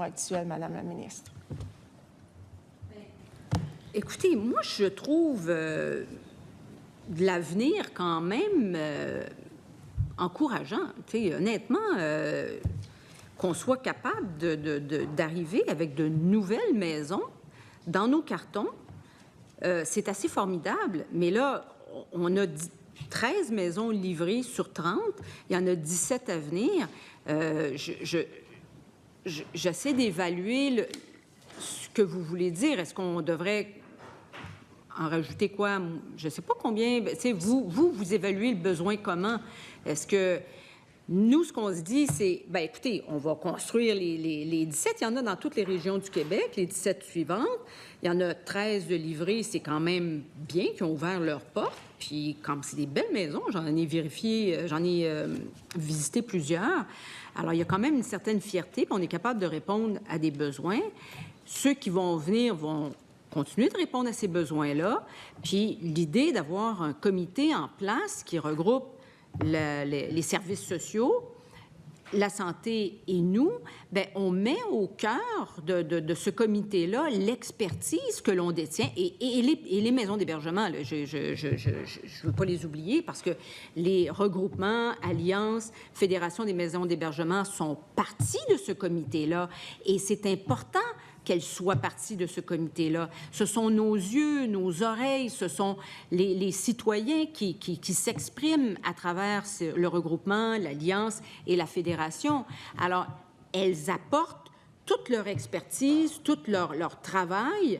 actuelle, Madame la ministre? Écoutez, moi, je trouve de l'avenir quand même encourageant. T'sais, honnêtement, qu'on soit capable d'arriver avec de nouvelles maisons dans nos cartons, c'est assez formidable. Mais là, on a 13 maisons livrées sur 30. Il y en a 17 à venir. J'essaie d'évaluer ce que vous voulez dire. Est-ce qu'on devrait en rajouter quoi? Je ne sais pas combien. Vous évaluez le besoin comment? Est-ce que nous, ce qu'on se dit, c'est, bien, écoutez, on va construire les 17. Il y en a dans toutes les régions du Québec, les 17 suivantes. Il y en a 13 de livrés. C'est quand même bien qui ont ouvert leurs portes. Puis, comme c'est des belles maisons, j'en ai vérifié, j'en ai visité plusieurs. Alors, il y a quand même une certaine fierté, puis on est capable de répondre à des besoins. Ceux qui vont venir vont continuer de répondre à ces besoins-là. Puis l'idée d'avoir un comité en place qui regroupe les services sociaux, la santé et nous, bien, on met au cœur de ce comité-là l'expertise que l'on détient et les maisons d'hébergement. Je ne veux pas les oublier parce que les regroupements, alliances, fédérations des maisons d'hébergement sont partie de ce comité-là et c'est important qu'elle soit partie de ce comité-là. Ce sont nos yeux, nos oreilles, ce sont les citoyens qui s'expriment à travers le regroupement, l'Alliance et la Fédération. Alors, elles apportent toute leur expertise, tout leur travail,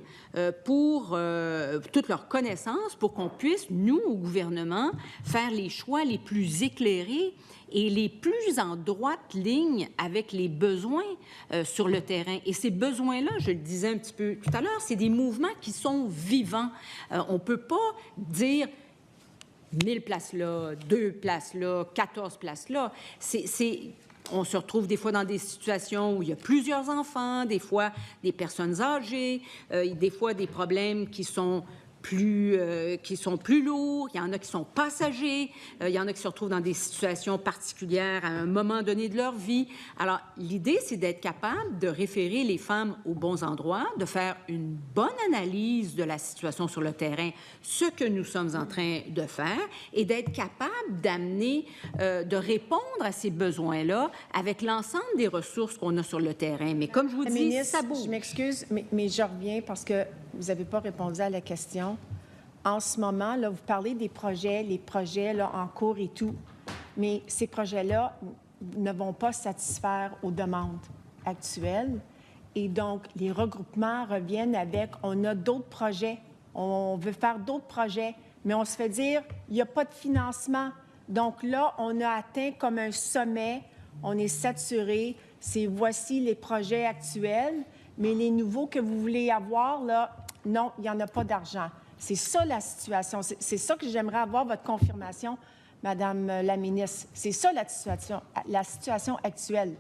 toute leur connaissance pour qu'on puisse, nous, au gouvernement, faire les choix les plus éclairés et les plus en droite ligne avec les besoins sur le terrain. Et ces besoins-là, je le disais un petit peu tout à l'heure, c'est des mouvements qui sont vivants. On ne peut pas dire 1000 places là, 2 places là, 14 places là. On se retrouve des fois dans des situations où il y a plusieurs enfants, des fois des personnes âgées, des fois des problèmes qui sont plus lourds, il y en a qui sont passagers, il y en a qui se retrouvent dans des situations particulières à un moment donné de leur vie. Alors, l'idée, c'est d'être capable de référer les femmes aux bons endroits, de faire une bonne analyse de la situation sur le terrain, ce que nous sommes en train de faire, et d'être capable d'amener, de répondre à ces besoins-là avec l'ensemble des ressources qu'on a sur le terrain. Mais comme je vous dis, ça bouge. Je m'excuse, mais je reviens parce que vous n'avez pas répondu à la question. En ce moment, là, vous parlez des projets, les projets là, en cours et tout, mais ces projets-là ne vont pas satisfaire aux demandes actuelles. Et donc, les regroupements reviennent avec « on a d'autres projets, on veut faire d'autres projets », mais on se fait dire « il n'y a pas de financement ». Donc là, on a atteint comme un sommet, on est saturé, c'est voici les projets actuels, mais les nouveaux que vous voulez avoir, là, non, il n'y en a pas d'argent. C'est ça la situation. C'est ça que j'aimerais avoir votre confirmation, Madame la ministre. C'est ça la situation actuelle.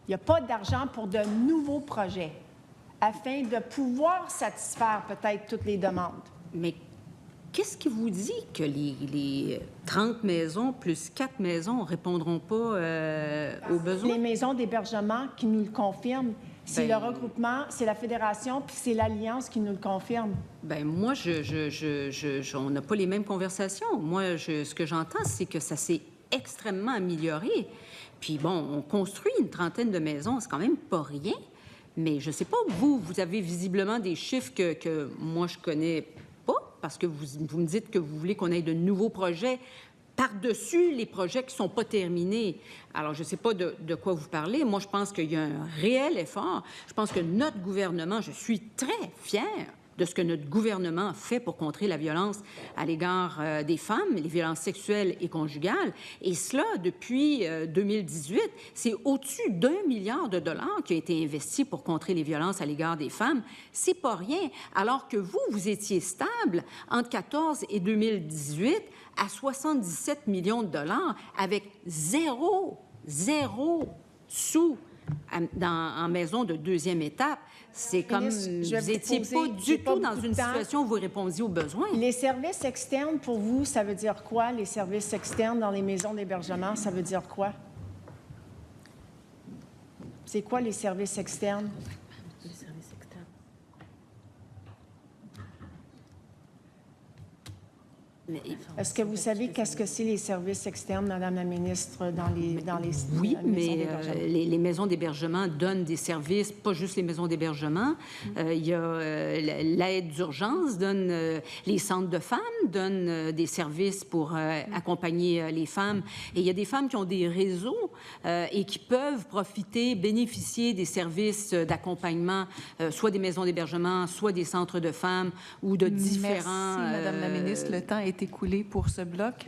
Il n'y a pas d'argent pour de nouveaux projets afin de pouvoir satisfaire peut-être toutes les demandes. Mais qu'est-ce qui vous dit que les 30 maisons plus 4 maisons ne répondront pas aux besoins? Les maisons d'hébergement qui nous le confirment. C'est le regroupement, c'est la Fédération, puis c'est l'Alliance qui nous le confirme. Bien, moi, on n'a pas les mêmes conversations. Moi, ce que j'entends, c'est que ça s'est extrêmement amélioré. Puis bon, on construit une trentaine de maisons, c'est quand même pas rien. Mais je ne sais pas, vous avez visiblement des chiffres que moi, je connais pas, parce que vous me dites que vous voulez qu'on ait de nouveaux projets par-dessus les projets qui ne sont pas terminés. Alors, je ne sais pas de quoi vous parlez. Moi, je pense qu'il y a un réel effort. Je pense que notre gouvernement, je suis très fière de ce que notre gouvernement fait pour contrer la violence à l'égard des femmes, les violences sexuelles et conjugales. Et cela, depuis 2018, c'est au-dessus d'1 milliard de dollars qui a été investi pour contrer les violences à l'égard des femmes. C'est pas rien. Alors que vous étiez stable entre 2014 et 2018 à 77 millions de dollars avec zéro sous en maison de deuxième étape. C'est comme vous n'étiez pas du tout dans une situation où vous répondiez aux besoins. Les services externes, pour vous, ça veut dire quoi? Les services externes dans les maisons d'hébergement, ça veut dire quoi? C'est quoi les services externes? Est-ce que vous savez qu'est-ce que c'est les services externes, Madame la ministre, dans les Oui, maisons mais d'hébergement? les maisons d'hébergement donnent des services, pas juste les maisons d'hébergement. Il y a l'aide d'urgence, les centres de femmes donnent des services pour accompagner les femmes. Et il y a des femmes qui ont des réseaux et qui peuvent bénéficier des services d'accompagnement, soit des maisons d'hébergement, soit des centres de femmes ou de différents... Merci, Madame la ministre. Le temps est écoulé pour ce bloc.